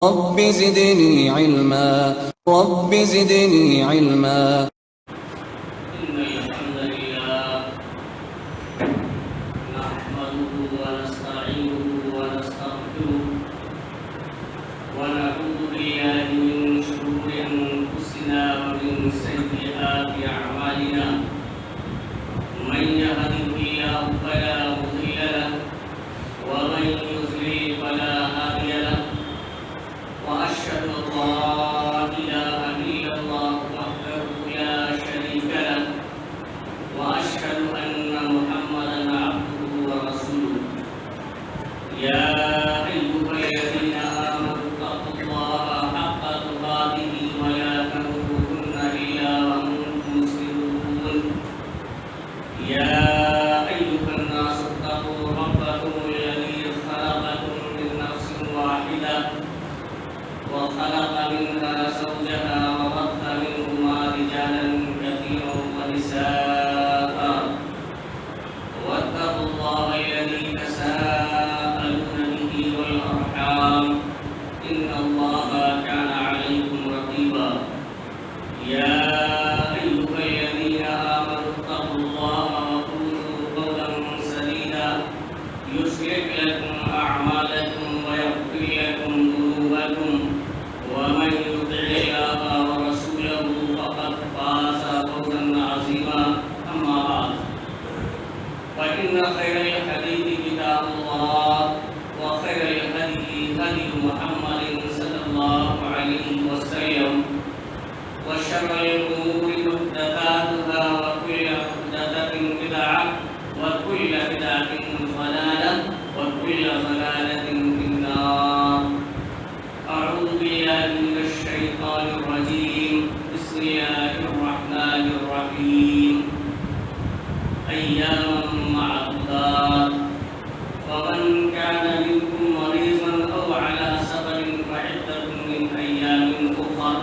رب زدني علما رب زدني علما. إن الحمد لله نحمده ونستعينه ونستغفره ونعوذ بالله من شرور أنفسنا ومن سيئات أعمالنا. من يهده الله فلا مضل له ومن يضلل فلا هادي له. وأشهد أن لا إله إلا الله وحده لا شريك له وأشهد أن محمدا عبده ورسوله. يا أيها الذين آمنوا اتقوا الله حق تقاته ولا تموتن إلا وأنتم مسلمون. يا أيها الناس اتقوا ربكم الذي خلقكم من نفس واحدة وخلق منها زوجها وبث منهما رجالا كثيرا ونساء. واتقوا الله الذي تساءلون به والأرحام إن الله كان عليكم رقيبا. يا أيها الذين آمنوا اتقوا الله وقولوا قولا سديدا يصلح لكم أعمالكم ويغفر لكم ذنوبكم ومن يطع الله ورسوله فقد فاز فوزا عظيما. أما بعد فإن خير الحديث كتاب الله وخير الهدي هدي محمد صلى الله عليه وسلم وشر الأمور محدثاتها وكل محدثة بدعة وكل بدعة ضلالة وكل ضلالة في النار. أعوذ بالله من الشيطان الرجيم. بسم الله الرحمن الرحيم. أياما معدودات. فمن كان منكم مريضا أو على سفر فعدة من أيام أخر.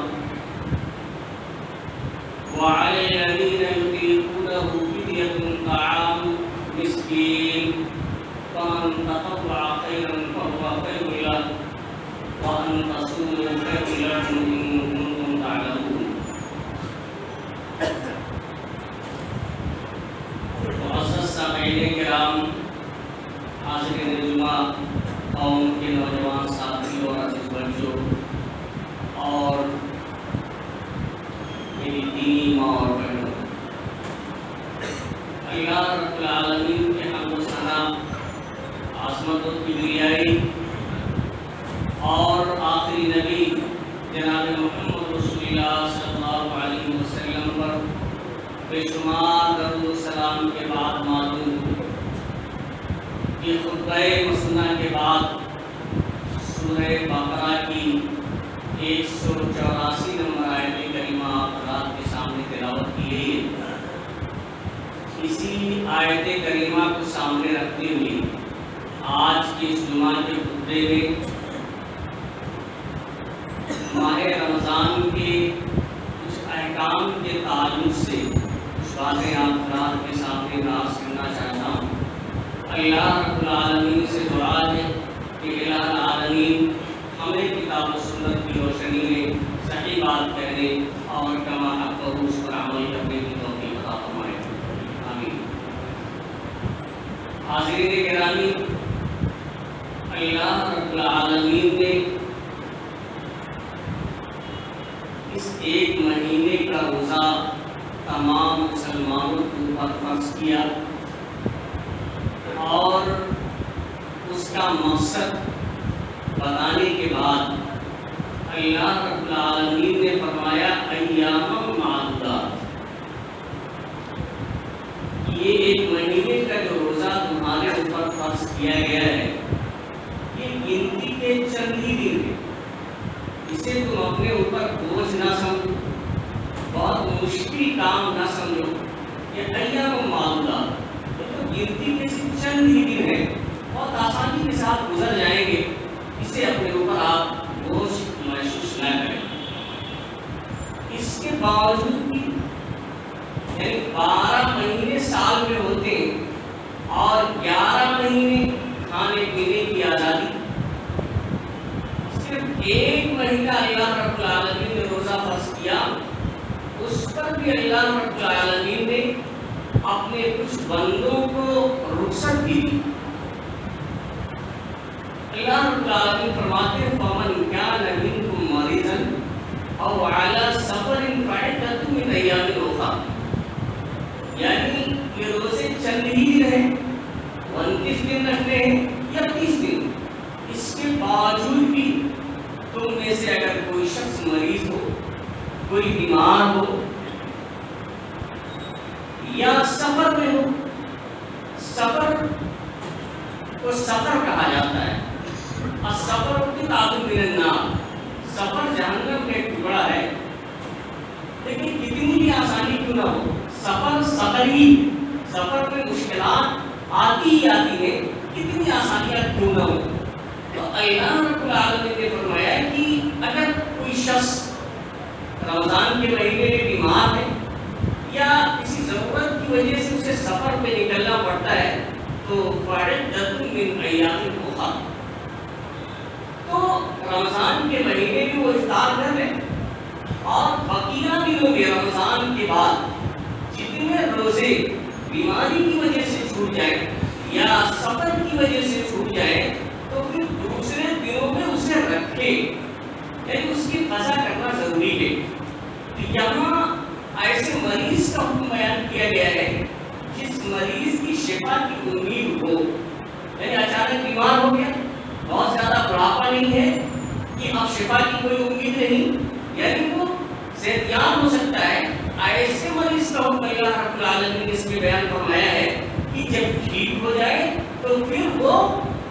وعلى الذين يطيقونه فدية طعام مسكين. فمن تطوع خيرا فهو خير له وأن تصوموا خير لكم إن كنتم تعلمون. معزز سامعین کرام، حاضرین جمعہ، قوم کے نوجوان ساتھی اور عزیز بچوں اور میری دینی ماں اور بہنوں، اللہ رب العالمین کے حمد و ثنا، عظمت و کبریائی اور آخری نبی جناب محمد رسول اللہ صلی اللہ علیہ وسلم پر بے شمار درود و سلام کے بعد معلوم یہ خطبہ مسنہ کے بعد سورہ بقرہ کی 184 نمبر آیت کریمہ آپ حضرات کے سامنے تلاوت کی گئی ہے۔ اسی آیت کریمہ کو سامنے رکھتے ہوئے آج کے اس جمعہ کے خطبے میں ماہ رمضان کے کچھ احکام کے تعلق سے کچھ باتیں آپ حضرات کے سامنے عرض کرنا چاہتا ہوں۔ اللہ رب العالمین سے دعا ہے کہ الہ العالمین ہمیں کتاب و سنت کی روشنی میں صحیح بات کہنے اور کما حق اس پر عمل کرنے کی توفیق عطا فرمائے، آمین۔ حاضرین گرامی، اللہ رب العالمین نے اس ایک مہینے کا روزہ تمام مسلمانوں کے اوپر فرض کیا اور اس کا مقصد بتانے کے بعد اللہ رب العالمین نے فرمایا ایام معدودات، یہ ایک مہینے کا جو روزہ تمہارے اوپر فرض کیا گیا ہے یہ گنتی کے چند ہی دن ہے، اسے تم اپنے اوپر بوجھ نہ سمجھو، بہت مشکل کام نہ سمجھو۔ یہ ایام معدودات یہ تو گنتی کے چند ہی دن ہے، بہت آسانی کے ساتھ گزر جائیں گے، اسے اپنے اوپر آپ بوجھ محسوس نہ کریں۔ اس کے باوجود بھی یعنی 12 مہینے سال میں ہوتے ہیں اور 11 مہینے کھانے پینے کی آزادی، صرف ایک مہینہ اللہ رب العالمین نے روزہ فرض کیا، اس پر بھی اللہ رب العالمین نے اپنے کچھ بندوں کو رخصت دی۔ اللہ رب العالمین فرماتے ہیں فَمَنْ كَانَ مِنْكُمْ مَرِيضًا أَوْ عَلَى سَفَرٍ فَعِدَّةٌ مِنْ أَيَّامٍ أُخَرَ، یعنی یہ روزے چند ہی دن ہیں، 29 دن رکھنے ہیں یا 30 دن، اس کے باوجود بھی تم میں سے اگر کوئی شخص مریض ہو، کوئی بیمار ہو یا سفر میں ہو، سفر کو سفر کہا جاتا ہے، السفر قطعۃ من النار، سفر جہنم کا ایک ٹکڑا ہے، لیکن کتنی بھی آسانی کیوں نہ ہو، سفر ہی، سفر میں مشکلات آتی ہی آتی ہیں، کتنی آسانیاں کیوں نہ ہو، تو اللہ رب العالمین نے فرمایا کہ اگر کوئی شخص رمضان کے مہینے میں بیمار ہے یا کسی ضرورت کی وجہ سے اسے سفر پہ نکلنا پڑتا ہے تو فَعِدَّةٌ مِنْ أَيَّامٍ أُخَرَ، تو رمضان کے مہینے میں وہ افطار کر لیں اور بقیہ دنوں میں رمضان کے بعد جتنے روزے بیماری کی وجہ سے چھوٹ جائیں یا سفر کی وجہ سے چھوٹ جائیں تو پھر دوسرے دنوں میں اسے رکھے، یعنی اس کی قضا کرنا ضروری ہے۔ یہاں ایسے مریض کا حکم بیان کیا گیا ہے جس مریض کی شفا کی امید ہو، یعنی اچانک بیمار ہو گیا، بہت زیادہ بڑھاپا نہیں ہے کہ اب شفا کی کوئی امید نہیں، یعنی وہ صحت یاب ہو سکتا ہے، ایسے مریض کا حکم اللہ رب العالمین نے اس میں بیان فرمایا ہے کہ جب ٹھیک ہو جائے تو پھر وہ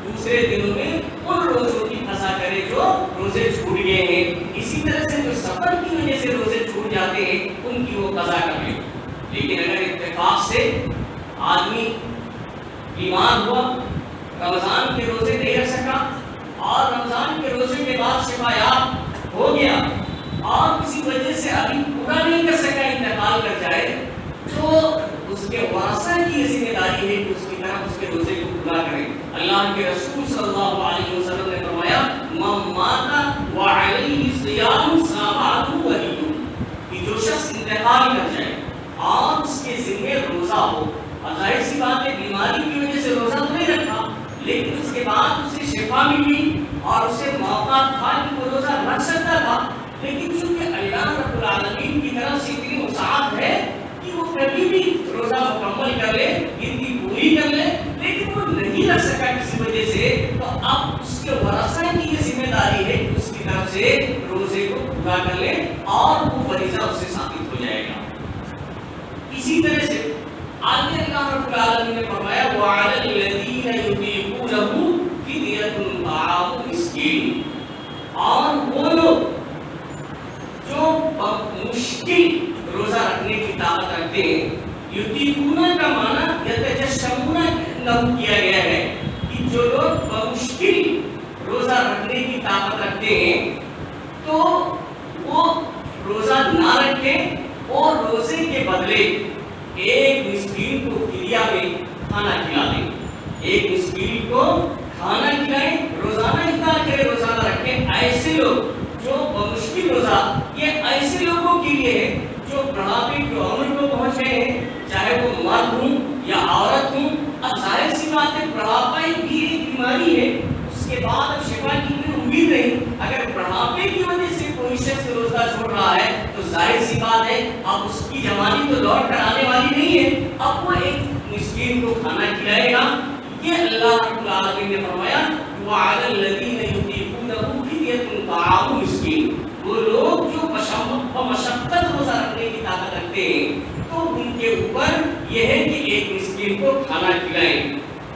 دوسرے دنوں میں ان روزوں کی قضا کرے جو روزے چھوٹ گئے ہیں، اسی طرح سے جو سفر کی وجہ سے روزے چھوٹ جاتے ہیں ان کی وہ قضا کر لے۔ لیکن اگر اتفاق سے آدمی بیمار ہوا، رمضان کے روزے نہیں رکھ سکا اور رمضان کے روزے کے بعد شفا یاب ہو گیا اور کسی وجہ سے ابھی پورا نہیں کر سکا، انتقال کر جائے، تو اس کے ورثہ کی یہ ذمہ داری ہے کہ اس کی طرف اس کے روزے کو پورا کریں۔ اللہ کے رسول صلی اللہ علیہ وسلم نے فرمایا مَن مَاتَ وَعَلَيْهِ صِيَامٌ صَامَهُ وَلِيُّهُ، کہ جو شخص انتقال کر جائے اور اس کے ذمہ روزہ ہو، اور ظاہر سی بات ہے بیماری کی وجہ سے روزہ تو نہیں رکھا لیکن اس کے بعد اسے شفا ملی اور اسے موقع تھا کہ وہ روزہ رکھ سکتا تھا، لیکن چونکہ اللہ رب العالمین کی طرف سے اتنی وسعت ہے کہ وہ کبھی بھی روزہ مکمل کر لے، گنتی پوری کر لے، لیکن وہ نہیں رکھ سکا کسی وجہ سے، تو اب اس کے ورثہ کی یہ ذمہ داری ہے کہ اس کی طرف سے روزے کو پورا کر لے اور وہ فریضہ اس سے ثابت ہو جائے گا۔ اسی طرح سے آگے اللہ رب العالمین نے فرمایا وَعَلَى الَّذِينَ يُطِيقُونَهُ فِدْيَةٌ طَعَامُ مِسْكِينٍ، اور وہ لوگ جو مشکل روزہ رکھنے کی طاقت رکھتے ہیں، یطیقون کا معنی یتجشمون لہو کیا گیا ہے کہ جو لوگ بمشکل روزہ رکھنے کی طاقت رکھتے ہیں تو وہ روزہ نہ رکھیں اور روزے کے بدلے ایک مسکین کو فدیہ میں کھانا کھلا دیں، ایک مسکین کو کھانا کھلائیں، روزانہ افطار کریں، روزانہ رکھیں۔ ایسے لوگ جو بمشکل روزہ، یہ ایسے لوگوں کے لیے ہے جو بڑھاپے کی عمر کو پہنچ گئے ہیں، چاہے وہ مرد ہوں یا عورت ہوں، اب ظاہر سی بات ہے بڑھاپا بھی ایک بیماری ہے، اس کے بعد اب شفا کی کوئی امید نہیں، اگر بڑھاپے کی وجہ سے کوئی شخص روزہ چھوڑ رہا ہے تو ظاہر سی بات ہے اب اس کی جوانی تو لوٹ کر آنے والی نہیں ہے، اب وہ ایک مسکین کو کھانا کھلائے گا۔ یہ اللہ رب العالمین نے فرمایا وَعَلَى الَّذِينَ يُطِيقُونَهُ فِدْيَةٌ طَعَامُ مِسْكِينٍ، وہ لوگ جو مشقت روزہ رکھنے کی طاقت رکھتے ہیں تو ان کے اوپر یہ ہے کہ ایک مسکین کو کھانا کھلائیں۔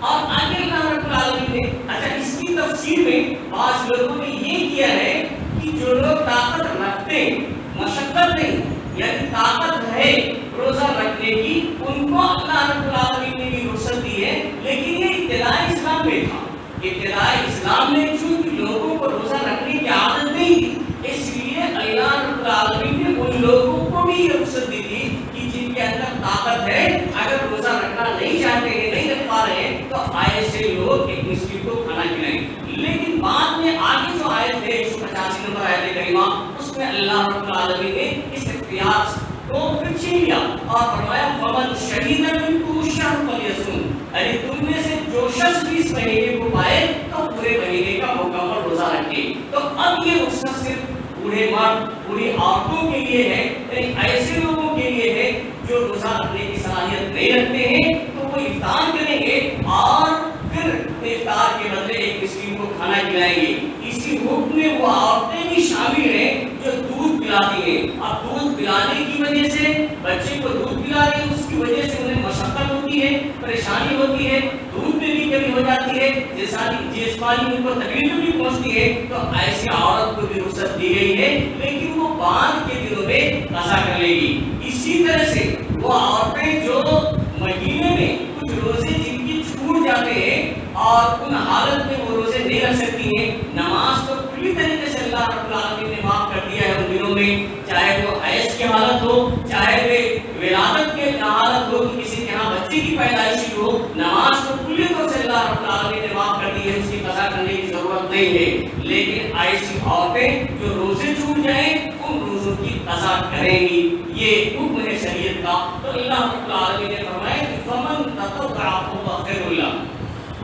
اور آگے اللہ رب العالمین نے اچھا اس کی تفسیر میں بعض لوگوں نے یہ کیا ہے کہ جو لوگ طاقت رکھتے ہیں، مشقت نہیں یعنی طاقت ہے روزہ رکھنے کی، ان کو اللہ رب العالمین نے بھی رخصت دی ہے، لیکن یہ ابتدائی اسلام میں تھا۔ ابتدائی اسلام میں چونکہ لوگوں کو روزہ رکھنے کی عادت نہیں تھی، اس لیے اللہ رب العالمین نے ان لوگوں کو بھی یہ رخصت دی تھی کہ جن کے اندر طاقت ہے، اگر روزہ رکھنا نہیں چاہتے ہیں، نہیں رکھ پا رہے ہیں، تو ایسے لوگ ایک مسکین کو کھانا کھلائیں۔ لیکن بعد میں آگے جو آیت ہے 185 نمبر آیت ہے کلمہ اس میں اللہ رب العالمین نے اس اختیار کو پھر چھین لیا اور فرمایا فمن شہید منکم الشہر فلیصم، یعنی تم میں سے جو شخص بھی اس مہینے کو پائے تو پورے مہینے کا مکمل روزہ رکھے۔ تو اب یہ رخصت صرف بوڑھے مرد بوڑھی عورتوں کے لیے ہے، یعنی ایسے لوگوں کے لیے ہے جو روزہ رکھنے کی صلاحیت نہیں رکھتے ہیں تو وہ افطار کریں گے اور پھر افطار کے بدلے ایک مسکین کو کھانا کھلائیں گے۔ اسی حکم میں وہ عورتیں بھی شامل ہیں جو دودھ پلاتی ہیں۔ اب دودھ پلانے کی وجہ سے بچے کو دودھ پلا رہے ہیں، اس کی وجہ سے انہیں مشقت ہوتی ہے، پریشانی ہوتی ہے، دودھ میں بھی کمی ہو جاتی ہے، جسمانی ان کو تکلیف بھی پہنچتی ہے، تو ایسی عورت کو بھی رخصت دی گئی ہے، لیکن وہ باندھ کے دنوں میں قضا کر لے گی۔ اسی طرح سے وہ عورتیں جو مہینے میں کچھ روزے جن کی چھوٹ جاتے ہیں اور ان حالت میں وہ روزے نہیں رکھ سکتی ہیں، نماز تو کلی طریقے سے اللہ رب العالمین نے معاف کر دیا ہے ان دنوں میں، چاہے وہ حیض کی حالت ہو، چاہے وہ ولادت کی حالت ہو، کسی کے ہاں بچے کی پیدائش ہو، نماز تو کلی طور سے اللہ رب العالمین نے معاف کر دی ہے، اس کی قضا کرنے کی ضرورت نہیں ہے۔ لیکن ایسی عورتیں جو روزے چھوٹ جائیں ان روزوں کی قضا کریں گی، یہ حکم ہے شریعت کا۔ تو اللہ رب العالمین نے فرمایا کہ فمن تطوع فهو خیر له،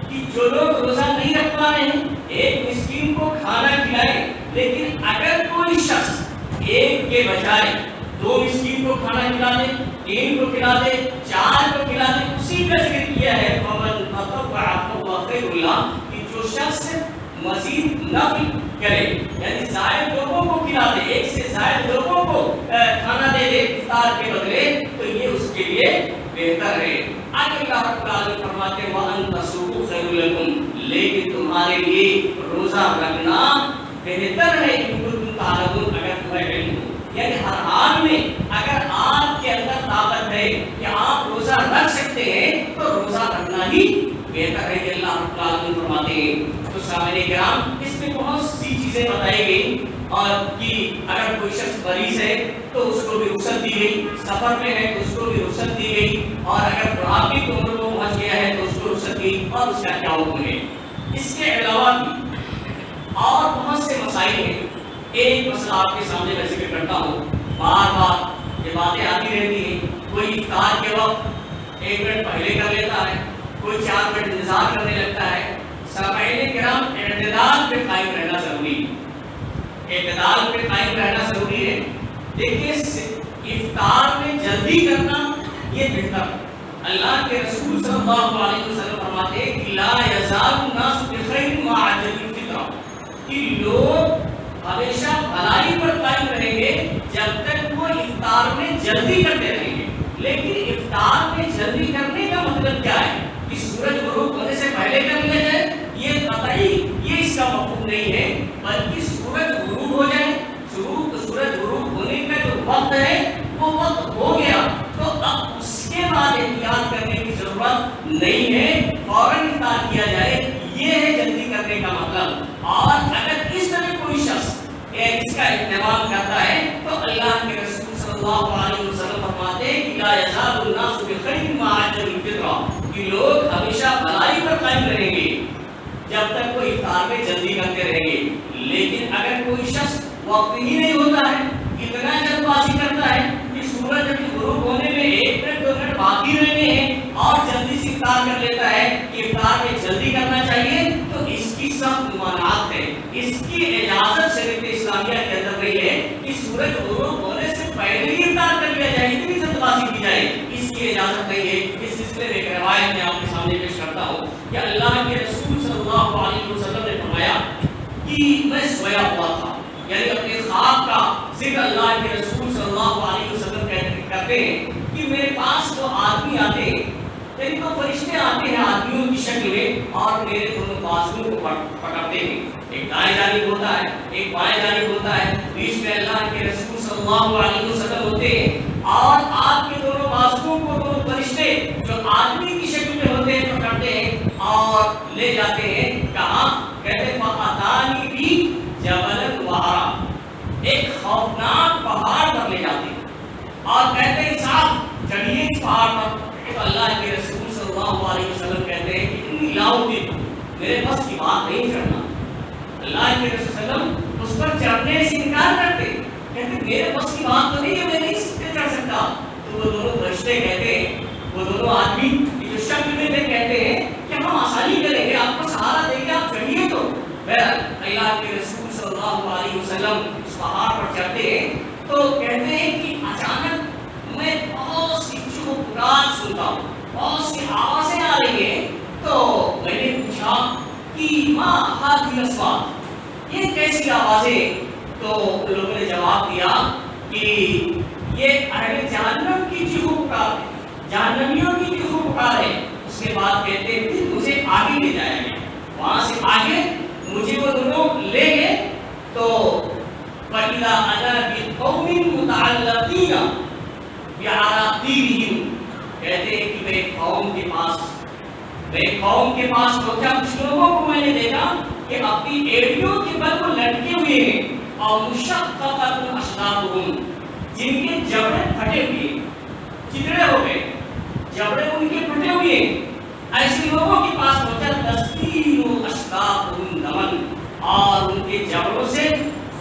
کہ جو لوگ روزہ نہیں رکھ پا رہے ہیں ایک مسکین کو کھانا کھلائے، لیکن اگر کوئی شخص ایک کے بجائے 2 مسکین کو کھانا کھلا دے، 3 کو کھلا دے، 4 کو کھلا دے، اسی کا ذکر کیا ہے فمن تطوع فهو خیر له، کہ جو شخص مزید نفل کرے یعنی زائد لوگوں کو کھلا دے، ایک سے زائد لوگوں کو کھانا دے دے افطار کے بدلے، تو یہ اس کے لیے بہتر ہے۔ آگے اللہ رب العالمین فرماتے ہیں وَأَن تَصُومُوا خَيْرٌ لَكُمْ، لیکن تمہارے لیے روزہ رکھنا بہتر ہے ان کنتم تعلمون، اگر تمہیں علم ہو، یعنی ہر حال میں اگر آپ کے اندر طاقت ہے کہ آپ روزہ رکھ سکتے ہیں تو روزہ رکھنا ہی بہتر ہے، کہ اللہ رب العالمین فرماتے ہیں۔ تو سامعین کرام اس میں بہت سی چیزیں بتائی گئی، اور کہ اگر کوئی شخص مریض ہے تو اس کو بھی رخصت دی گئی، سفر میں ہے تو اس کو بھی رخصت دی گئی، اور اگر بڑھاپے کی عمر کو پہنچ گیا ہے تو اس کو رخصت دی، اور اس کا کیا حکم ہے۔ اس کے علاوہ بھی اور بہت سے مسائل ہیں۔ ایک مسئلہ آپ کے سامنے میں ذکر کرتا ہوں، بار بار یہ باتیں آتی رہتی ہیں، کوئی افطار کے وقت 1 منٹ پہلے کر لیتا ہے، کوئی 4 منٹ انتظار کرنے لگتا ہے۔ سامعین کرام اعتدال پہ قائم رہنا ضروری ہے، اعتدال پہ قائم رہنا ضروری ہے۔ دیکھیے افطار میں جلدی کرنا یہ بہتر ہے۔ اللہ کے رسول صلی اللہ علیہ وسلم فرماتے ہیں کہ لا یزال الناس بخیر ما عجل الفطر، کہ لوگ ہمیشہ بھلائی پر قائم رہیں گے جب تک وہ افطار میں جلدی کرتے رہیں گے۔ لیکن افطار میں جلدی کرنے کا مطلب کیا ہے کہ سورج غروب ہونے سے پہلے کر لیا جائے، یہ قطعی یہ اس کا مفہوم نہیں ہے، بلکہ سورج غروب ہو جائے، سورج غروب ہونے کا جو وقت ہے وہ وقت ہو گیا تو اب اس کے بعد احتیاط کرنے کی ضرورت نہیں ہے، فوراً افطار کیا جائے، یہ ہے جلدی کرنے کا مطلب۔ اور اگر اس طرح کوئی شخص اس کا اہتمام کرتا ہے تو اللہ کے رسول صلی اللہ علیہ وسلم فرماتے ہیں کہ لا یزال الناس بخیر ما عجل الفطر، کہ لوگ ہمیشہ بھلائی پر قائم رہیں گے جب تک وہ افطار میں جلدی کرتے رہیں گے۔ لیکن اگر کوئی شخص وقت ہی نہیں ہوتا ہے، اتنا جلد بازی کرتا ہے کہ سورج ابھی غروب ہونے میں 1 منٹ 2 منٹ باقی رہتے ہیں اور جلدی سے افطار کر لیتا ہے کہ افطار میں جلدی کرنا چاہیے، تو اس کی سخت ممانعت ہے۔ اس کی اجازت شریعت اسلامیہ کے اندر رہی ہے کہ سورج غروب ہونے سے پہلے ہی افطار کر لیا جائے، اتنی جلد بازی کی جائے، اس کی اجازت نہیں ہے۔ اس سلسلے میں ایک روایت میں آپ کے سامنے پیش کرتا ہوں کہ اللہ کے رسول صلی اللہ علیہ وسلم نے فرمایا کہ میں سویا ہوا تھا، یعنی اپنے خواب کا ذکر اللہ کے رسول صلی اللہ علیہ وسلم کرتے ہیں کہ میرے پاس وہ آدمی آتے ہیں، یعنی وہ فرشتے آتے ہیں آدمیوں کی شکل میں، اور میرے دونوں بازوؤں کو پکڑتے ہیں، ایک دائیں جانب ہوتا ہے ایک بائیں جانب ہوتا ہے، بیچ میں اللہ کے رسول صلی اللہ علیہ وسلم ہوتے ہیں، اور آپ کے دونوں بازوؤں کو دونوں فرشتے جو آدمی کی شکل میں ہوتے ہیں پکڑتے ہیں اور لے جاتے ہیں۔ کہاں؟ کہتے ہیں فَأَتَانِي بِي جَبَلًا وَعَرًا، ایک خوفناک پہاڑ پر لے جاتے ہیں اور کہتے ہیں صاحب چڑھیے اس پہاڑ پر۔ تو اللہ کے رسول صلی اللہ علیہ وسلم کہتے ہیں کہ انی لا اطیق، میرے بس کی بات نہیں چڑھنا۔ اللہ کے رسول صلی اللہ علیہ وسلم اس پر چڑھنے سے انکار کہتے میرے بس کی بات تو نہیں ہے، میں نہیں اس پہ چڑھ سکتا. تو وہ دونوں فرشتے کہتے ہیں، وہ دونوں آدمی جو شک میں تھے کہتے ہیں کہ ہم آسانی کریں گے، آپ کو سہارا دیں گے، آپ چڑھیے. تو اللہ کے رسول صلی اللہ علیہ وسلم اس پہاڑ پر چڑھتے ہیں تو کہتے ہیں کہ اچانک میں بہت سی چہچہاہٹ سنتا ہوں، بہت سی آوازیں آ رہی ہیں. تو میں نے پوچھا کہ ماں ہاتھ الاصوات، یہ کیسی آوازیں؟ تو ان لوگوں نے جواب دیا کہ یہ اہل جہنم کی چیخو پکار ہے، جہنمیوں کی چیخو پکار ہے. اس کے بعد کہتے ہیں پھر مجھے آگے لے جایا گیا، وہاں سے آگے مجھے وہ دونوں لے گئے. تو فَإِذَا أَنَا بِقَوْمٍ مُتَعَلَّقِينَ بِعَرَاقِيبِهِمْ، کہتے ہیں کہ میں قوم کے پاس پہنچا. کچھ لوگوں کو میں نے دیکھا کہ اپنی ایڑیوں کے بل کو لٹکے ہوئے ہیں، اور مُشَقَّقَةٌ أَشْلَاقُهُمْ، جن کے جبڑے پھٹے ہوئے ہیں، چتڑے ہو گئے، جبڑے ان کے پھٹے ہوئے ہیں. ایسے لوگوں کے پاس پہنچا. تَسْقِيلُ أَشْلَاقُهُمْ دَمًا، اور ان کے جبڑوں سے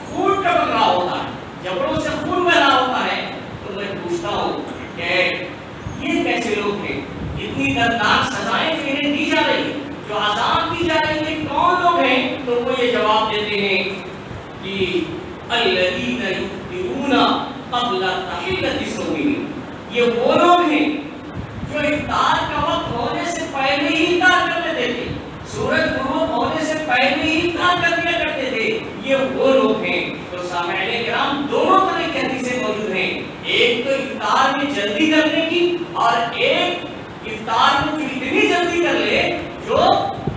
خون ٹپک رہا ہوتا ہے، جبڑوں سے خون بہ رہا ہوتا ہے. تو میں پوچھتا ہوں کہ یہ کیسے لوگ ہیں؟ اتنی دردناک سزائیں جو انہیں دی جا رہی، جو عذاب دی جا رہی ہے، کون لوگ ہیں؟ تو وہ یہ جواب دیتے ہیں کہ الذین یفطرون قبل تحلۃ صومہم، یہ وہ لوگ ہیں جو افطار کا وقت ہونے سے پہلے ہی افطار کر لیتے تھے، سورج غروب ہونے سے پہلے ہی افطار کر لیا کرتے تھے. یہ وہ لوگ ہیں. تو سامعین کرام، دونوں طرح کی حدیثیں موجود ہیں، ایک تو افطار میں جلدی کرنے کی، اور ایک افطار میں جو اتنی جلدی کر لے جو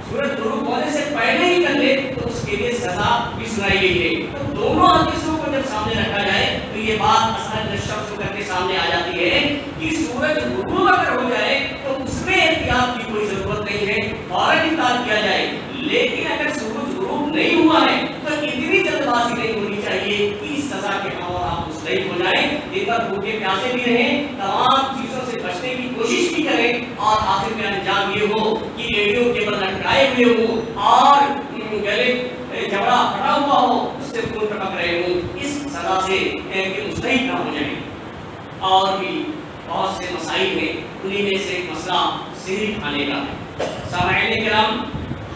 سورج غروب ہونے سے پہلے ہی کر لے تو اس کے لیے سزا بھی سنائی گئی ہے. تو دونوں حدیثوں کو جب سامنے رکھا جائے تو یہ بات اصل شخص کو کر کے سامنے آ جاتی ہے کہ سورج غروب اگر ہو جائے تو اس میں احتیاط کی کوئی ضرورت نہیں ہے، فوراً افطار کیا جائے. لیکن اگر سورج غروب نہیں ہوا ہے تو اتنی جلد بازی نہیں ہونی چاہیے کہ اس سزا کے اور آپ مستحق ہو جائیں. دن بھر بھوکے پیاسے بھی رہیں، تمام چیزوں سے بچنے کی کوشش بھی کریں، اور آخر میں انجام یہ ہو کہ ایڑیوں کے بل لٹکائے ہوئے ہوں اور گلے جبڑا پھٹا ہوا ہو، اس سے خون ٹپک رہے ہوں. اس سزا سے کہ مستحق نہ ہو جائیں. اور بھی بہت سے مسائل ہیں، انہیں میں سے ایک مسئلہ سحری کھانے کا ہے. سامعین کرام،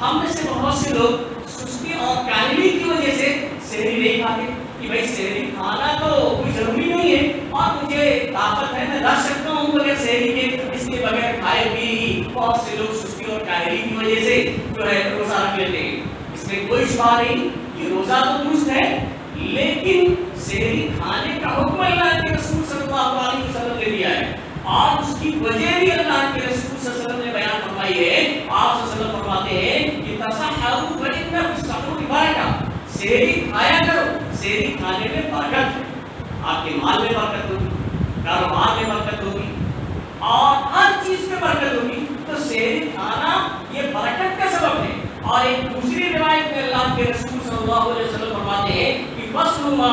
ہم میں سے بہت سے لوگ سستی اور کاہلی کی وجہ سے سحری نہیں کھاتے کہ بھائی سحری کھانا تو کوئی ضروری نہیں ہے، اور مجھے طاقت ہے، میں رکھ سکتا ہوں بغیر سحری کے. اس کے بغیر کھائے بھی بہت سے لوگ سستی اور کاہلی کی وجہ سے جو ہے روزہ رکھ لیتے ہیں. اس میں کوئی شبہ نہیں کہ روزہ تو درست ہے، لیکن سحری کھانے کا حکم اللہ کے رسول صلی اللہ علیہ وسلم نے دیا ہے، اور اس کی وجہ بھی اللہ کے رسول صلی اللہ علیہ وسلم نے بیان فرمائی ہے. آپ صلی اللہ علیہ وسلم فرماتے ہیں کہ تصحروا فإن فی السحور برکہ، سحری کھایا کرو، سحری کھانے میں برکت ہے. آپ کے مال میں برکت ہوگی، کاروبار میں برکت ہوگی، اور ہر چیز میں برکت ہوگی. تو سحری کھانا یہ برکت کا سبب ہے. اور ایک دوسری روایت میں اللہ کے رسول صلی اللہ علیہ وسلم فرماتے ہیں کہ فصل ما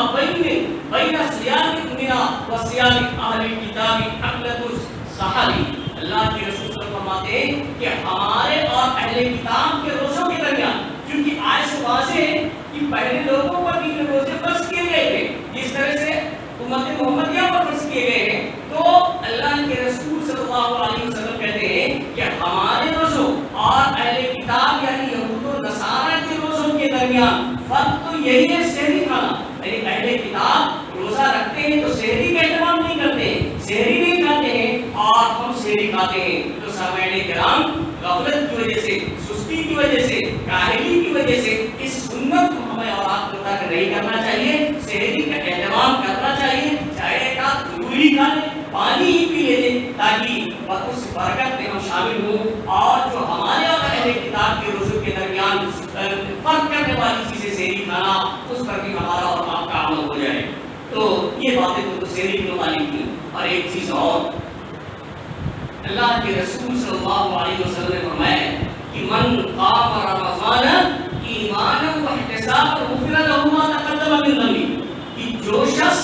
بین صیام دنیا و صیام اہل الکتاب اکلۃ السحر. اللہ کے رسول صلی اللہ علیہ وسلم فرماتے ہیں کہ ہمارے اور اہل کتاب کے روزوں کے درمیان، کیونکہ آیت سے واضح ہے کہ پہلے لوگوں پر بھی روزے فرض کیے گئے تھے جس طرح سے امت محمدیہ پر فرض کیے گئے ہیں. تو اللہ کے رسول صلی اللہ علیہ وسلم کہتے ہیں کہ ہمارے روزوں اور اہل کتاب یعنی یہود و نصارہ کے روزوں کے درمیان فرق تو یہی ہے، سحری کھانا. یعنی اہل کتاب روزہ رکھتے ہیں تو سحری کا اہتمام نہیں کرتے، سحری نہیں کھاتے ہیں، اور ہم سحری کھاتے ہیں. تو سامعین کرام، غفلت کی وجہ سے، سستی کی وجہ سے، کاہلی کی وجہ سے اس سنت کو ہمیں اور آپ کو تک نہیں کرنا چاہیے. سحری کا اہتمام کرنا چاہیے، چاہے ایک آدھ کھجور کھا لیں، پانی ہی پی لے لیں، تاکہ اس برکت میں ہم شامل ہوں، اور جو ہمارے اور اہل کتاب کے روزوں کے درمیان فرق کرنے والی چیزیں سحری کھانا، اس پر بھی ہمارا اور آپ کا عمل ہو جائے. تو یہ باتیں تو سحری کے متعلق تھیں. اور ایک چیز اور، اللہ کے رسول صلی اللہ علیہ وسلم نے فرمایا کہ من قام رمضان ایمانا واحتسابا غفر له ما تقدم من ذنبه، کہ جو شخص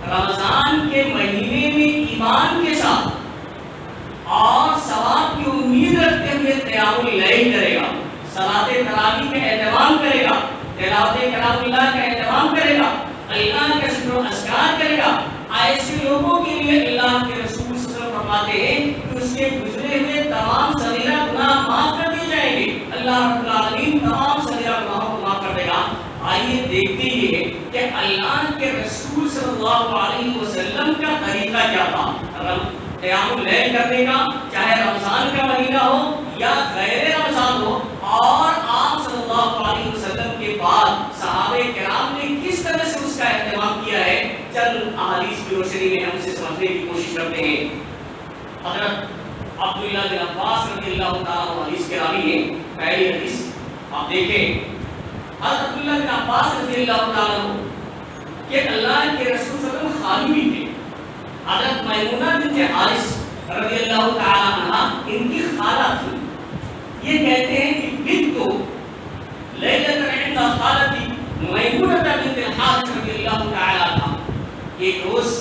رمضان کے مہینے میں ایمان کے ساتھ اور ثواب کی امید رکھتے ہوئے قیام اللیل کرے گا، صلاۃ تراویح کا اہتمام کرے گا، تلاوت کلام اللہ کا اہتمام کرے گا، اللہ کے ذکر جو اذکار کرے گا ایسے لوگوں کے لیے اللہ کے رسول صلی اللہ علیہ وسلم فرماتے ہیں کہ اس کے گزرے ہوئے تمام صغیرہ گناہ معاف کر دیے جائیں گے. اللہ رب العالمین تمام صغیرہ گناہوں کو معاف کر دے گا. آئیے دیکھتے ہیں کہ اللہ کے رسول صلی اللہ علیہ وسلم کا طریقہ کیا تھا قیام اللیل کرنے کا, چاہے رمضان کا مہینہ ہو یا غیر رمضان ہو. اور آپ صلی اللہ علیہ وسلم کے بعد صحابہ کرام نے کس طرح سے اس کا اہتمام کیا ہے, چند احادیث کی روشنی میں ہم اسے سمجھنے کی کوشش کرتے ہیں. حضرت عبداللہ بن عباس رضی اللہ تعالیٰ عنہ حدیث کے راوی ہیں. پہلی حدیث آپ دیکھیں, حضرت عبداللہ بن عباس رضی اللہ تعالیٰ عنہ کہ اللہ کے رسول صلی اللہ علیہ وسلم خالی بھی تھے. حضرت میمونہ بنت حارث رضی اللہ تعالیٰ عنہ ان کی خالہ تھی. یہ کہتے ہیں کہ بنت لیلۃ عند خالتی میمونہ بنت الحارث رضی اللہ تعالیٰ عنہ, ایک روز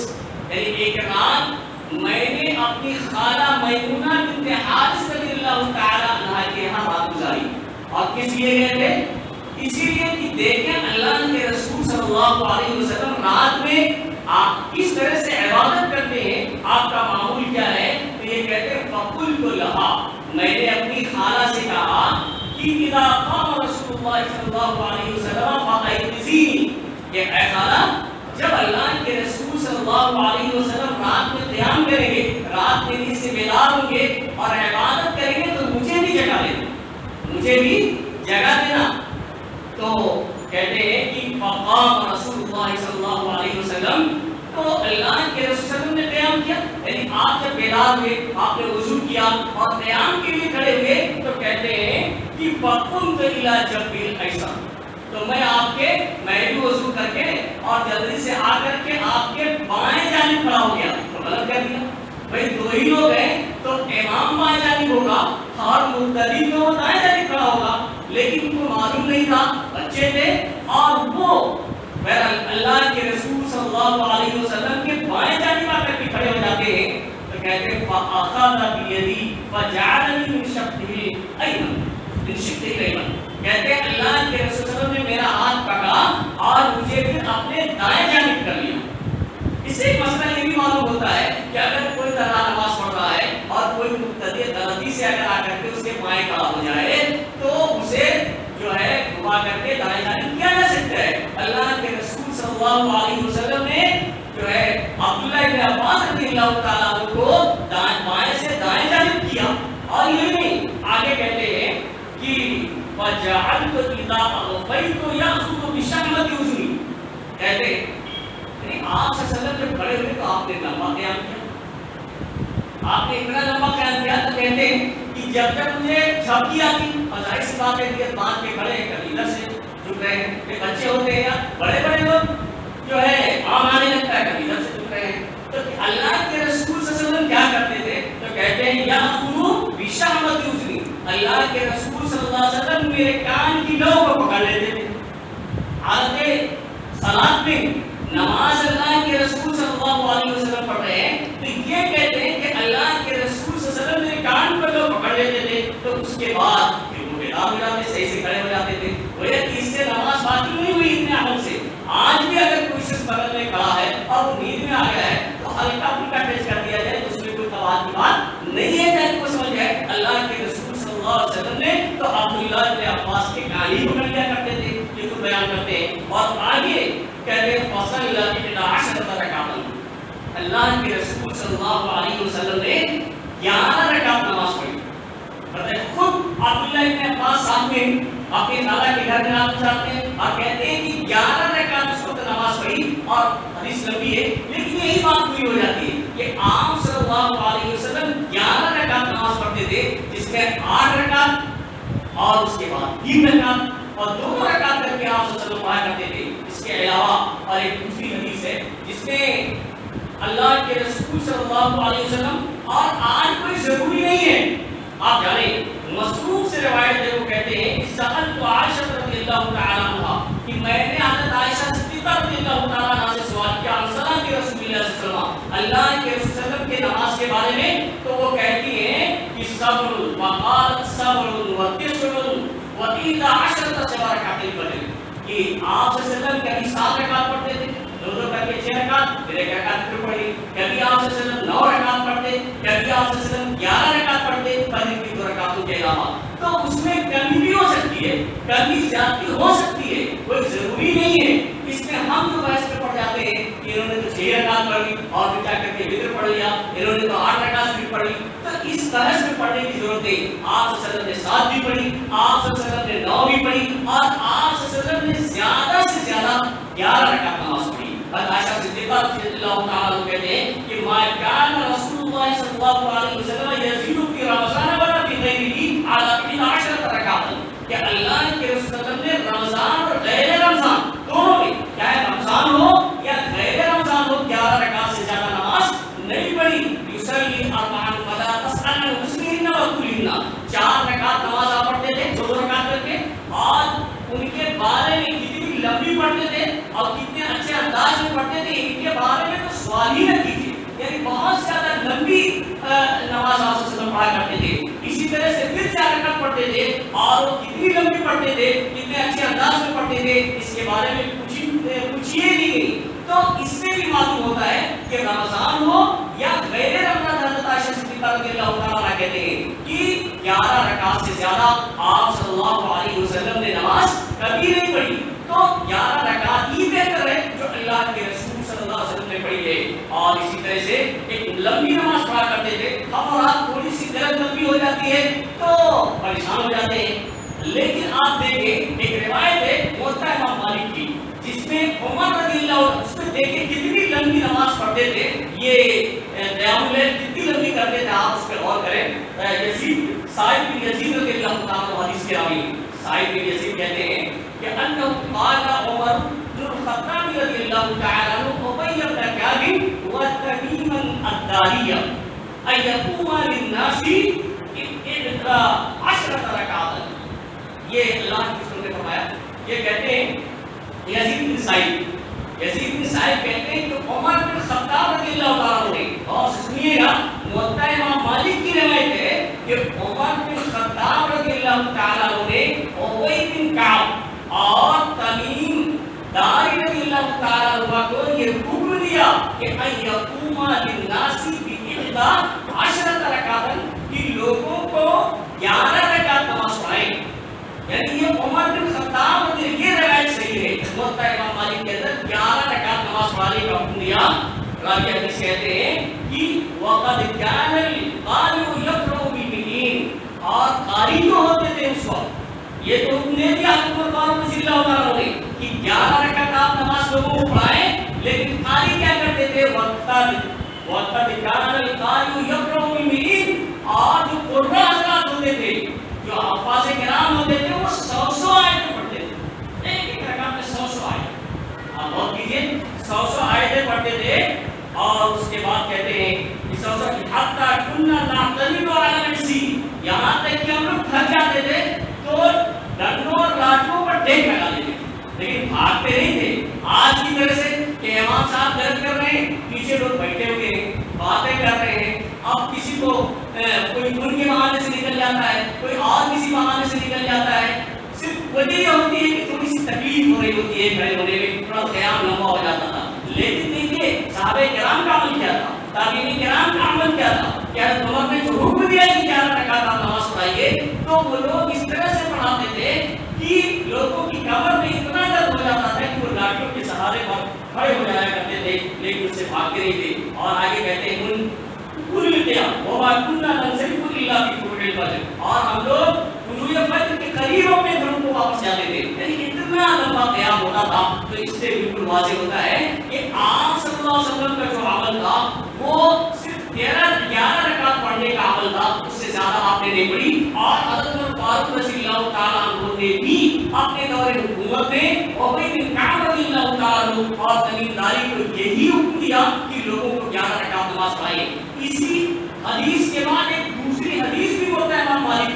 یعنی ایک رات میں نے اپنی خالہ میمونہ بنت حارث رضی اللہ تعالیٰ عنہ کے یہاں رات گزاری. اور کس لیے گئے تھے؟ اسی لیے کہ دیکھیں اللہ کے رسول صلی اللہ علیہ وسلم رات میں آپ کس طرح سے عبادت کرتے ہیں, آپ کا معمول کیا ہے. تو یہ کہتے ہیں فقلت لها, میں نے اپنی خالہ سے کہا کہ اذا قام رسول اللہ صلی اللہ علیہ وسلم فایقظینی, کہ اے خالہ جب اللہ کے رسول صلی اللہ علیہ وسلم رات میں قیام کریں گے, رات میں نیند سے بیدار ہوں گے اور عبادت کریں گے تو مجھے بھی جگہ دینا, مجھے بھی جگہ دینا. تو کہتے ہیں کہ فقام رسول اللہ صلی اللہ علیہ وسلم, تو اللہ کے رسول صلی اللہ علیہ وسلم نے قیام کیا. یعنی آپ جب بیدار ہوئے, آپ نے وضو کیا اور قیام کے لیے کھڑے ہوئے, تو کہتے ہیں کہ فقمت الی جنبی الایسر, تو میں بھی وضو کر کے اور جلدی سے آ کر کے آپ کے بائیں جانب کھڑا ہو گیا. تو غلط کر دیا بھائی, دو ہی لوگ ہیں تو امام بائیں جانب ہوگا اور مقتدی تو دائیں جانب کھڑا ہوگا, لیکن ان کو معلوم نہیں تھا, بچے تھے. اور وہ اللہ کے رسول صلی اللہ علیہ وسلم کے بائیں جانب آ کر کے کھڑے ہو جاتے ہیں. تو کہتے ہیں فَأَخَذَ بِيَدِي فَجَعَلَنِي مِنْ شَقِّهِ الْأَيْمَنِ, من شقِّهِ الْأَيْمَنِ, کہتے ہیں اللہ کے رسول صلی اللہ علیہ وسلم نے میرا ہاتھ پکڑا اور مجھے پھر اپنے دائیں جانب کر لیا. اس سے ایک مسئلہ یہ بھی معلوم ہوتا ہے کہ اگر کوئی طرح نماز پڑھ رہا ہے اور کوئی مقتدی غلطی سے اگر آ کر کے اس کے بائیں کھڑا ہو جائے تو اسے جو ہے گھما کر کے دائیں جانب کیا جا سکتا ہے. اللہ کے رسول صلی اللہ علیہ وسلم نے جو ہے عبداللہ بن عباس رضی اللہ تعالیٰ عنہ کو بائیں سے دائیں جانب کیا. اور یہ نہیں, آگے کہتے ہیں کہ فَجَعَلْتُ إِذَا أَغْفَيْتُ يَأْخُذُ بِشَحْمَةِ أُذُنِي, کہتے ہیں آپ صلی اللہ علیہ وسلم جب کھڑے ہوئے تو آپ نے لمبا قیام کیا, آپ نے اتنا لمبا قیام کیا. تو کہتے ہیں کہ جب تک مجھے جھپکی آتی, اور ظاہر سی بات ہے کہ باندھ کے کھڑے ہیں, کبھی ادھر سے جھک رہے ہیں, یہ بچے ہوتے ہیں یا بڑے بڑے لوگ جو ہے عام آنے لگتا ہے, کبھی ادھر سے جھک رہے ہیں. تو اللہ کے رسول صلی اللہ علیہ وسلم کیا کرتے تھے؟ تو کہتے ہیں یأخذ بشحمة أذنی, اللہ کے رسول صلی اللہ علیہ وسلم میرے کان کی لو کو پکڑ لیتے تھے. حالت صلاۃ میں نماز اللہ کے رسول صلی اللہ علیہ وسلم پڑھ رہے ہیں, تو یہ کہتے ہیں کہ اللہ کے رسول صلی اللہ علیہ وسلم میرے کان پر لو پکڑ لیتے تھے. تو اس کے بعد پھر وہ بیدار ہو جاتے, صحیح سے کھڑے ہو جاتے تھے. وہ یہ اس سے نماز باقی نہیں ہوئی اتنے عمل سے. آج بھی اگر کوئی شخص بغل میں کھڑا ہے اور وہ نیند میں آ گیا ہے تو ہلکا پھلکا ٹچ کر دیا جائے, تو اس میں کوئی قواعد کی بات نہیں ہے, تاکہ وہ سمجھ جائے. اللہ کے رسول صلی اللہ علیہ وسلم نے تو عبداللہ بن عباس کے کان ہی پکڑ لیا کرتے تھے. یہ خود بیان کرتے ہیں. اور آگے کہتے ہیں فصلی 11 رکعت, اللہ کے رسول صلی اللہ علیہ وسلم نے 11 رکعت نماز پڑھی. خود عبداللہ بن عباس صاحب میں اپنے خالہ کے گھر میں آپ جاتے ہیں اور کہتے ہیں کہ 11 رکعت اس وقت نماز پڑھی. اور حدیث لمبی ہے لیکن یہی بات پوری ہو جاتی ہے کہ آپ صلی اللہ علیہ وسلم 11 رکعت نماز پڑھتے تھے, جس میں 8 رکعت اور اس کے بعد 3 رکعت اور 2 رکعت کر کے آپ صلی اللہ علیہ وسلم پڑھا کرتے تھے. اس کے علاوہ اور ایک دوسری حدیث ہے جس میں اللہ کے رسول صلی اللہ علیہ وسلم, اور آج کوئی ضروری نہیں ہے, آپ جانیں مسروق سے روایت ہے, وہ کہتے ہیں سألت عائشہ رضی اللہ تعالی عنہا, کہ میں نے حضرت عائشہ صدیقہ رضی اللہ تعالی عنہا سے سوال کیا عن صلاۃ رسول اللہ صلی اللہ علیہ وسلم, اللہ کے رسول صلی اللہ علیہ وسلم کے نماز کے بارے میں. تو وہ کہتی ہیں کہ صبر وقالت صبر وتسع و11 رکعت الفجر, کہ آپ صلی اللہ علیہ وسلم کبھی 7 رکعت پڑھتے تھے, 2 کر کے 6 کبھی زیادتی ہو سکتی ہے، کوئی ضروری نہیں ہے. اس میں ہم جو بحث میں پڑ جاتے ہیں کہ انہوں نے تو 6 رکعت پڑھ لی اور پھر جا کر کے وتر پڑھ لیا، انہوں نے تو 8 رکعت بھی پڑھ لی. تو اس بحث میں پڑھنے کی ضرورت ہے. آپ صلی اللہ علیہ وسلم نے 7 بھی پڑھی، آپ صلی اللہ علیہ وسلم نے 9 بھی پڑھی، اور آپ صلی اللہ علیہ وسلم نے زیادہ سے زیادہ 11 رکعت نماز پڑھی. عائشہ صدیقہ رضی اللہ تعالیٰ عنہ کہتے ہیں کہ ما کان رسول اللہ صلی اللہ علیہ وسلم یزید فی رمضان ولا فی غیرہ علی 11 رکعات، کہ اللہ کے رسول صلی اللہ علیہ وسلم نے رمضان اور غیر رمضان دونوں میں، چاہے رمضان ہو یا غیر رمضان ہو، 11 رکعت سے زیادہ نماز نہیں پڑھی. یصلی اربعا فلا تسأل عن حسنہن وطولہن، 4 رکعت نماز آپ پڑھتے تھے 2 رکعت کر کے، اور ان کے بارے میں کتنی لمبی پڑھتے تھے اور کتنے اچھے انداز میں پڑھتے تھے، ان کے بارے میں تو سوال ہی نہ کیجیے. یعنی بہت زیادہ لمبی نماز آپ سے پڑھا کرتے تھے. اسی طرح سے پھر 4 رکعت پڑھتے تھے اور وہ کتنی لمبی پڑھتے تھے، کتنے اچھے انداز میں پڑھتے تھے، اس کے بارے میں پوچھیے نہیں گئی. تو اس سے بھی معلوم ہوتا ہے کہ رمضان ہو یا غیر رمضان، حضرت عائشہ صدیقہ رضی اللہ تعالیٰ عنہ کہتے ہیں کہ 11 رکعت سے زیادہ آپ صلی اللہ علیہ وسلم نے نماز کبھی نہیں پڑھی. تو 11 رکعت ہی بہتر ہے جو اللہ کے رسول صلی اللہ علیہ وسلم نے پڑھی ہے. اور اسی طرح سے ایک لمبی نماز پڑھا کرتے تھے، ہم اور آپ تھوڑی سی غلط لمبی ہو جاتی ہے تو پریشان ہو جاتے ہیں. لیکن آپ دیکھیں ایک روایت ہے موطا امام مالک کی، جس میں عمر رضی اللہ عنہ، اس میں دیکھیں کتنی لمبی نماز پڑھتے تھے، یہ قیام اللیل کتنی لمبی کرتے تھے، آپ اس پہ غور کریں. یزید سعید بن یزید رضی اللہ تعالیٰ عنہ حدیث کے راوی سعید بن یزید کہتے ہیں کہ انہ قال عمر بن الخطاب رضی اللہ تعالیٰ عنہ ابی بن کعب وتمیم الداریہ ان یقوم للناس 10 رکعات. یہ اللہ کے رسول نے فرمایا، یہ کہتے ہیں یزید بن سعید کہتے ہیں کہ عمر بن خطاب رضی اللہ تعالیٰ عنہ نے، اور سنیے گا موطا امام مالک کی روایت ہے کہ عمر بن خطاب رضی اللہ تعالیٰ عنہ نے ابی بن کعب اور تمیم داری رضی اللہ تعالیٰ عنہ کو یہ حکم دیا کہ ان یقوم للناس ب11 رکعات، کہ لوگوں کو 11 رکعت نماز پڑھائیں. یعنی یہ عمر بن خطاب نے یہ روایت صحیح ہے، موطا امام مالک کے اندر 11 رکعت نماز پڑھانے کا حکم دیا. راوی حدیث کہتے ہیں کہ وقد كان القارئ يقرأ بالمئين، اور قاری جو ہوتے تھے اس وقت، یہ تو حکم دے دیا عمر فاروق رضی اللہ عنہ نے کہ 11 رکعت آپ نماز لوگوں کو پڑھائیں، لیکن قاری کیا کرتے تھے، وقد كان القارئ يقرأ بالمئين، اور جو قرآن حضرات ہوتے تھے، جو حفاظ کرام ہوتے تھے، وہ 100 آیتیں پڑھتے تھے، ایک رکعت میں 100 آیت. آپ غور کیجیے، 100 آیتیں پڑھتے تھے. اور اس کے بعد کہتے ہیں کہ 100 حتی کنا نعتمد علی نفسی، یہاں تک کہ ہم لوگ تھک جاتے تھے تو ڈنڈوں اور لاٹھوں پر ٹیک لگا لیتے تھے، لیکن بھاگتے نہیں تھے. آج کی طرح سے کہ امام صاحب درد کر رہے ہیں، پیچھے لوگ بیٹھے ہوئے ہیں، باتیں کر رہے ہیں. اب کسی کو کوئی ان کے بہانے سے نکل جاتا ہے، کوئی اور کسی بہانے سے نکل جاتا ہے، صرف وجہ یہ ہوتی ہے کہ تھوڑی سی تکلیف ہو رہی ہوتی ہے، کھڑے ہونے میں تھوڑا قیام لمبا ہو جاتا تھا. لیکن دیکھیے صحابہ کرام کا عمل کیا تھا، تابعین کرام کا عمل کیا تھا کہ حضرت عمر نے جو حکم دیا کہ 11 رکعت آپ نماز پڑھائیے، تو وہ لوگ اس طرح سے پڑھاتے تھے کہ لوگوں کی کمر میں اتنا درد ہو جاتا تھا کہ وہ لاٹھیوں کے سہارے پر کھڑے ہو جایا کرتے تھے، لیکن اس سے بھاگتے نہیں تھے. اور آگے کہتے ہیں اور ہم لوگ طلوع فجر کے قریب اپنے گھروں کو واپس جاتے تھے. یعنی اتنا لمبا قیام ہوتا تھا. تو اس سے بالکل واضح ہوتا ہے کہ آپ صلی اللہ علیہ وسلم کا جو عمل تھا وہ صرف 11 رکعت پڑھنے کا عمل تھا، اس سے زیادہ آپ نے نہیں پڑھی. اور حضرت عمر فاروق رضی اللہ تعالیٰ عنہ نے بھی اپنے دور حکومت میں ابی بن کعب رضی اللہ تعالیٰ عنہ اور تمیم داری کو یہی حکم دیا کہ لوگوں کو 11 رکعت نماز پڑھائیں. اسی حدیث کے بعد ایک دوسری حدیث بھی ہوتا ہے امام مالک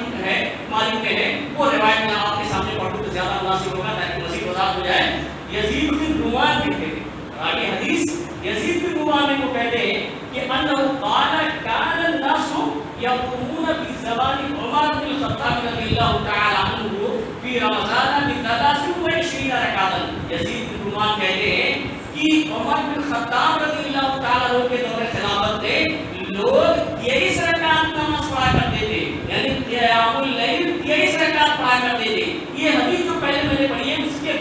میں ہے، وہ روایت میں آپ کے سامنے پڑھوں تو زیادہ مناسب ہوگا تاکہ مزید وضاحت ہو جائے. یزید بن رومان کہتے ہیں، آگے حدیث یزید بن رومان کو کہتے ہیں کہ انہ قال کان الناس یقومون فی زمان عمر بن الخطاب رضی اللہ تعالی عنہ فی رمضان ب23 رکعت. یزید بن رومان کہتے ہیں کہ عمر بن الخطاب رضی اللہ تعالی عنہ کے دور خلافت میں لوگ 23 رکعت نماز پڑھا کرتے تھے، یعنی قیام اللیل 23 رکعت پڑھا کرتے تھے. یہ حدیث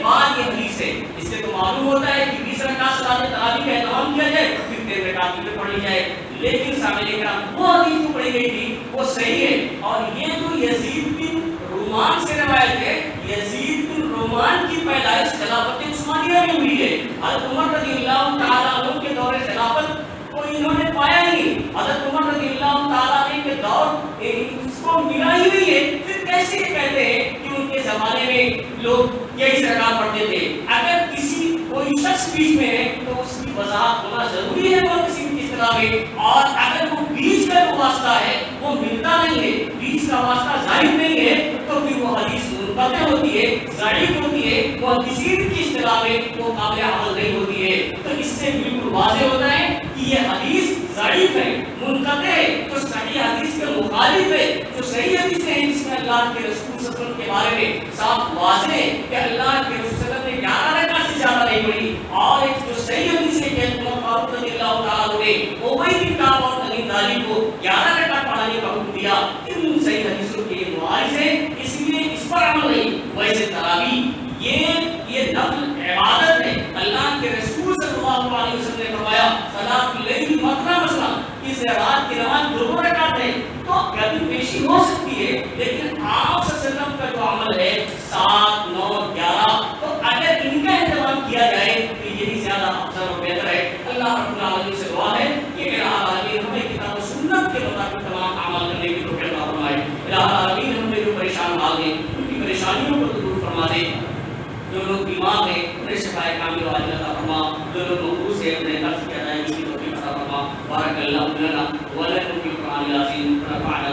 بعد یہ حدیث ہے. اس سے تو معلوم ہوتا ہے کہ 20 رکعت صلاۃ تراویح کا اہتمام کیا جائے, پھر 13 رکعت بھی پڑھی جائے. لیکن سامنے کا وہ حدیث جو پڑھی گئی تھی وہ صحیح ہے, اور یہ جو یزید بن رومان سے روایت ہے, یزید بن رومان کی پیدائش خلافت عثمانیہ میں ہوئی ہے. حضرت عمر رضی اللہ تعالیٰ عنہ کے دور خلافت کو انہوں نے پایا نہیں. حضرت عمر رضی اللہ تعالیٰ عنہ کے دور اس کو ملا ہی نہیں ہے. پھر کیسے یہ کہتے ہیں کہ ان کے زمانے میں لوگ 23 رکعت پڑھتے تھے؟ اگر کسی کوئی شخص بیچ میں ہے تو اس کی وضاحت ہونا ضروری ہے وہ کسی بھی اصطلاح میں, اور اگر وہ بیچ کا جو واسطہ ہے وہ ملتا نہیں ہے, بیچ کا واسطہ ظاہر نہیں ہے, تو پھر وہ حدیث منقطع ہوتی ہے, ضعیف ہوتی ہے, وہ کسی کی اصطلاح میں وہ قابل عمل نہیں ہوتی ہے. تو اس سے بالکل واضح ہوتا ہے کہ یہ حدیث ضعیف ہے, منقطع ہے, تو صحیح حدیث کے مخالف ہے. جو صحیح حدیث ہے جس میں اللہ کے رسول صلی اللہ علیہ وسلم کے بارے میں صاف واضح ہے کہ اللہ کے رسول صلی اللہ علیہ وسلم نے 11 رکعت سے زیادہ نہیں پڑھی, اور ایک جو صحیح حدیث ہے کہ عمر فاروق رضی اللہ تعالیٰ عنہ نے ابی بن کعب اور تمیم داری کو 11 رکعت پڑھانے کا حکم دیا. ان صحیح حدیثوں کے یہ معارض ہے, اس لیے اس پر عمل نہیں. ویسے تراویح یہ نفل عبادت ہے. اللہ کے رسول صلی اللہ علیہ وسلم نے فرمایا صلاۃ اللیل مثنی مثنی, اس رات کی نماز 2 رکعت ہے. تو کبھی پیشی ہو سکتی ہے, لیکن آپ صلی اللہ علیہ وسلم کا جو عمل ہے 7 9 11, تو اگر ان کا اہتمام کیا جائے تو یہی زیادہ افضل اور بہتر ہے. اللہ رب العالمین سے دعا ہے کہ الہ العالمین ہمیں کتاب و سنت کے مطابق تمام اعمال کرنے کی توفیق عطا فرمائے. الہ العالمین ہمیں جو پریشان حال ہیں ان کی پریشانیوں کو دور فرما دے. جو لوگ بیمار ہیں انہیں شفائے کامل و عاجل عطا فرما. جو لوگ مقروض ہیں انہیں قرض کی ادائیگی کی توفیق عطا فرما. بارک اللہ لنا و لکم فی القرآن العظیم. ونفعنا